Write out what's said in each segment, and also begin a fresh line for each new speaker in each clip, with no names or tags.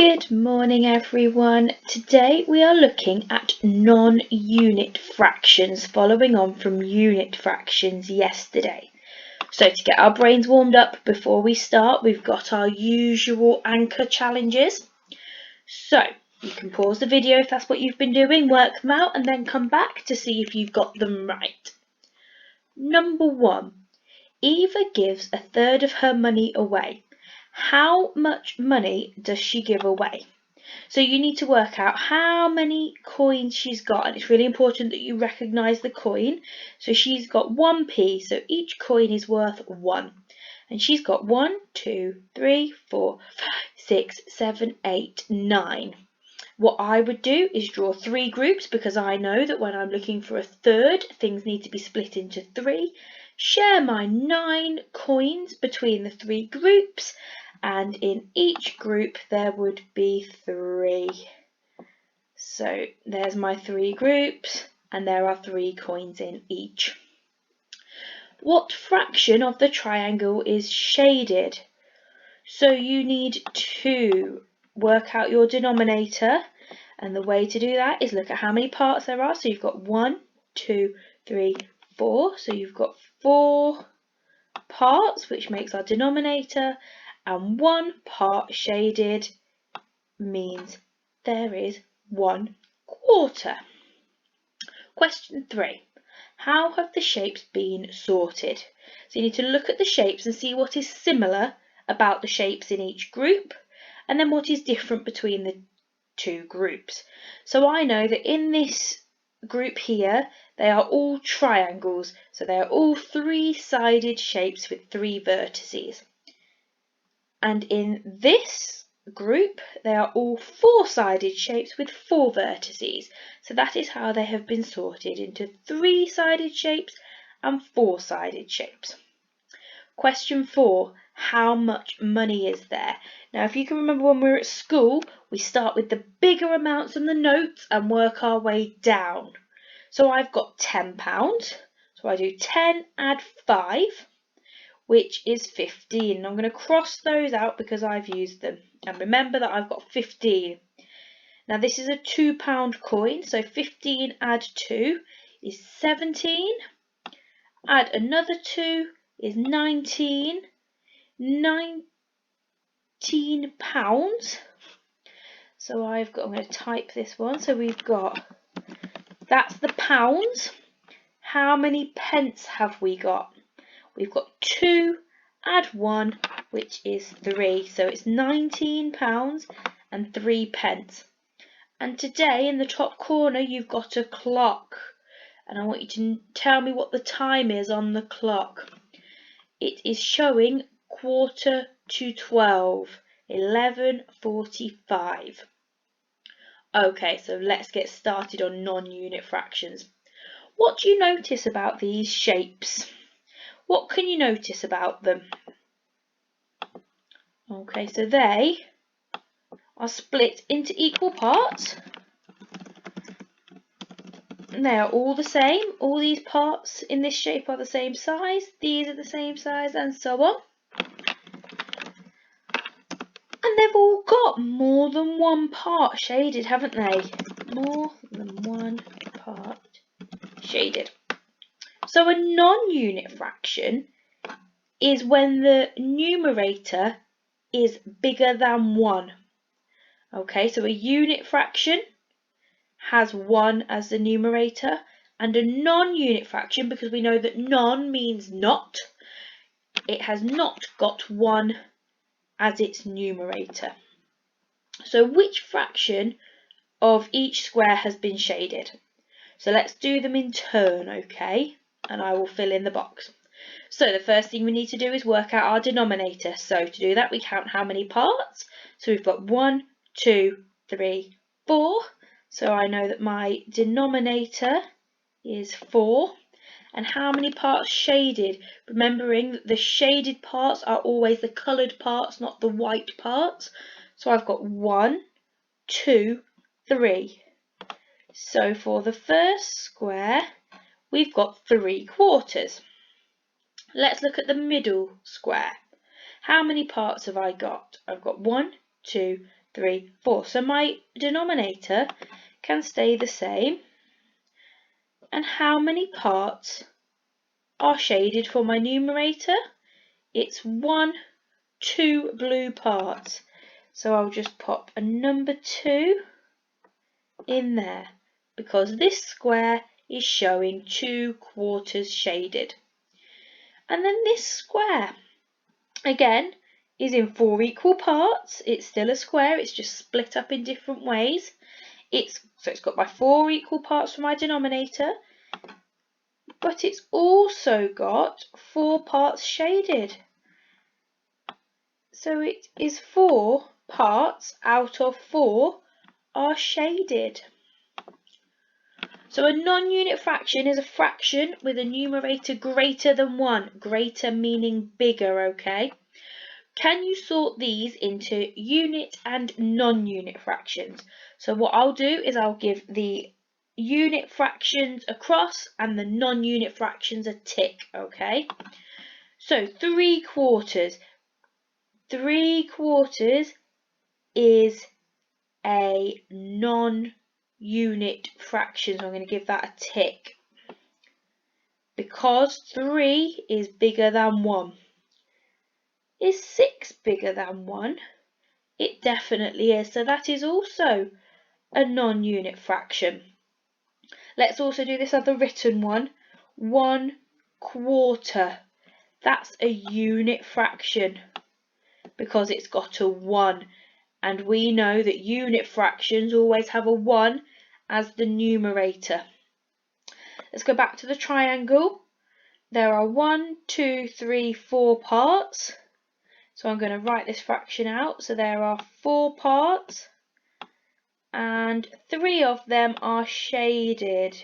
Good morning everyone. Today we are looking at non-unit fractions, following on from unit fractions yesterday. So to get our brains warmed up before we start, we've got our usual anchor challenges. So you can pause the video if that's what you've been doing, work them out and then come back to see if you've got them right. Number 1. Eva gives a third of her money away. How much money does she give away? So you need to work out how many coins she's got, and it's really important that you recognise the coin. So she's got 1p, so each coin is worth 1. And she's got 1, 2, 3, 4, 5, 6, 7, 8, 9. What I would do is draw 3 groups, because I know that when I'm looking for a third, things need to be split into 3. Share my 9 coins between the 3 groups, and in each group there would be 3. So there's my 3 groups, and there are 3 coins in each. What fraction of the triangle is shaded? So you need to work out your denominator, and the way to do that is look at how many parts there are. So you've got 1, 2, 3, 4. So you've got 4 parts, which makes our denominator, and 1 part shaded means there is 1/4. Question 3. How have the shapes been sorted? So you need to look at the shapes and see what is similar about the shapes in each group, and then what is different between the 2 groups. So I know that in this group here, they are all triangles, so they are all 3-sided shapes with 3 vertices. And in this group, they are all 4-sided shapes with 4 vertices. So that is how they have been sorted into 3-sided shapes and 4-sided shapes. Question 4. How much money is there? Now, if you can remember when we were at school, we start with the bigger amounts on the notes and work our way down. So I've got £10. So I do 10 add 5, which is 15. I'm going to cross those out because I've used them. And remember that I've got 15. Now this is a £2 coin, so 15 add 2 is 17. Add another 2 is 19. £19. So I'm going to type this one. So we've got, that's the pounds. How many pence have we got? We've got 2 add 1, which is 3. So it's £19 and 3 pence. And today in the top corner you've got a clock. And I want you to tell me what the time is on the clock. It is showing 11:45, 11:45. Okay, so let's get started on non-unit fractions. What do you notice about these shapes? What can you notice about them? Okay, so they are split into equal parts. And they are all the same. All these parts in this shape are the same size. These are the same size, and so on. And they've all got more than 1 part shaded, haven't they? More than 1 part shaded. So a non-unit fraction is when the numerator is bigger than 1. Okay, so a unit fraction has 1 as the numerator, and a non-unit fraction, because we know that non means not, it has not got 1 as its numerator. So which fraction of each square has been shaded? So let's do them in turn, okay? And I will fill in the box. So the first thing we need to do is work out our denominator. So to do that, we count how many parts. So we've got 1, 2, 3, 4. So I know that my denominator is 4. And how many parts shaded? Remembering that the shaded parts are always the coloured parts, not the white parts. So I've got 1, 2, 3. So for the first square, we've got 3/4. Let's look at the middle square. How many parts have I got? I've got 1, 2, 3, 4. So my denominator can stay the same. And how many parts are shaded for my numerator? It's 1, 2 blue parts. So I'll just pop a number 2 in there because this square is showing 2/4 shaded. And then this square, again, is in 4 equal parts. It's still a square, it's just split up in different ways. So it's got my 4 equal parts for my denominator, but it's also got 4 parts shaded. So it is 4 parts out of 4 are shaded. So a non-unit fraction is a fraction with a numerator greater than 1. Greater meaning bigger, okay? Can you sort these into unit and non-unit fractions? So what I'll do is I'll give the unit fractions a cross and the non-unit fractions a tick, okay? So 3/4. 3/4 is a non-unit fraction, so I'm going to give that a tick. Because 3 is bigger than 1. Is 6 bigger than 1? It definitely is, so that is also a non-unit fraction. Let's also do this other written one. 1/4. That's a unit fraction because it's got a 1. And we know that unit fractions always have a 1 as the numerator. Let's go back to the triangle. There are 1, 2, 3, 4 parts. So I'm going to write this fraction out. So there are 4 parts and 3 of them are shaded.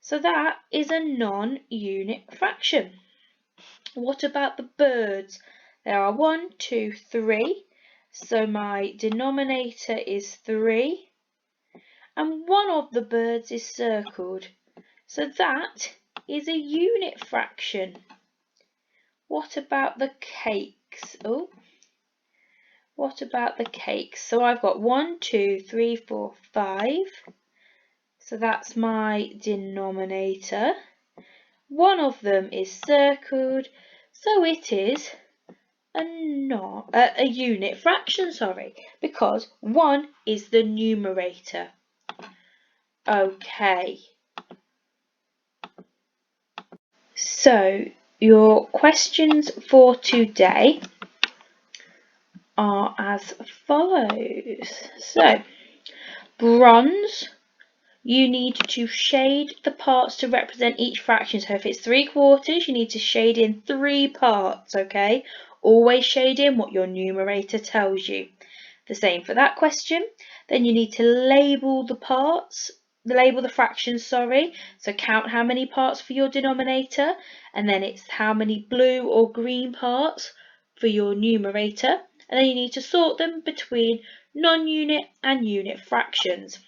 So that is a non-unit fraction. What about the birds? There are 1, 2, 3. So my denominator is 3. And one of the birds is circled. So that is a unit fraction. What about the cakes? Oh, what about the cakes? So I've got 1, 2, 3, 4, 5. So that's my denominator. One of them is circled, so it is a unit fraction, because 1 is the numerator. Okay. So your questions for today are as follows. So, bronze, you need to shade the parts to represent each fraction. So if it's 3/4, you need to shade in 3 parts, okay? Always shade in what your numerator tells you. The same for that question. Then you need to label the parts, label the fractions, So count how many parts for your denominator, and then it's how many blue or green parts for your numerator. And then you need to sort them between non-unit and unit fractions.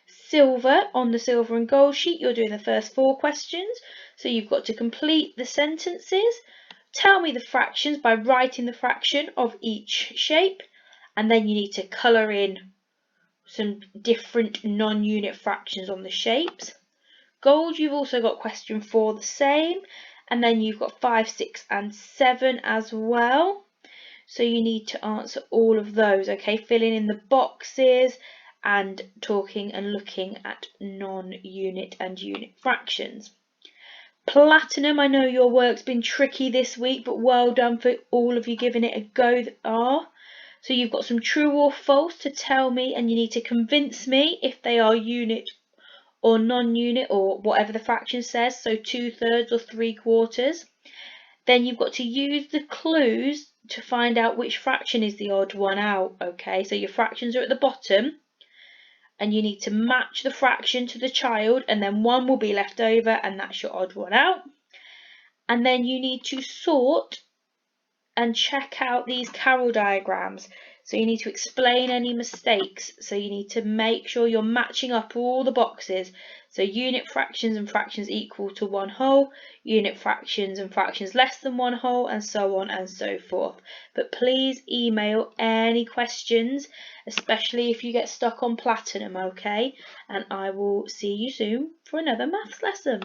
Silver, on the silver and gold sheet, you're doing the first 4 questions. So you've got to complete the sentences. Tell me the fractions by writing the fraction of each shape. And then you need to colour in some different non-unit fractions on the shapes. Gold, you've also got question 4 the same. And then you've got 5, 6 and 7 as well. So you need to answer all of those, okay? Filling in the boxes and talking and looking at non-unit and unit fractions. Platinum, I know your work's been tricky this week, but well done for all of you giving it a go that are. So you've got some true or false to tell me, and you need to convince me if they are unit or non-unit or whatever the fraction says, so 2/3 or 3/4. Then you've got to use the clues to find out which fraction is the odd one out, okay? So your fractions are at the bottom, and you need to match the fraction to the child, and then one will be left over, and that's your odd one out. And then you need to sort and check out these Carroll diagrams. So you need to explain any mistakes. So you need to make sure you're matching up all the boxes. So unit fractions and fractions equal to 1 whole, unit fractions and fractions less than 1 whole, and so on and so forth. But please email any questions, especially if you get stuck on platinum, okay? And I will see you soon for another maths lesson.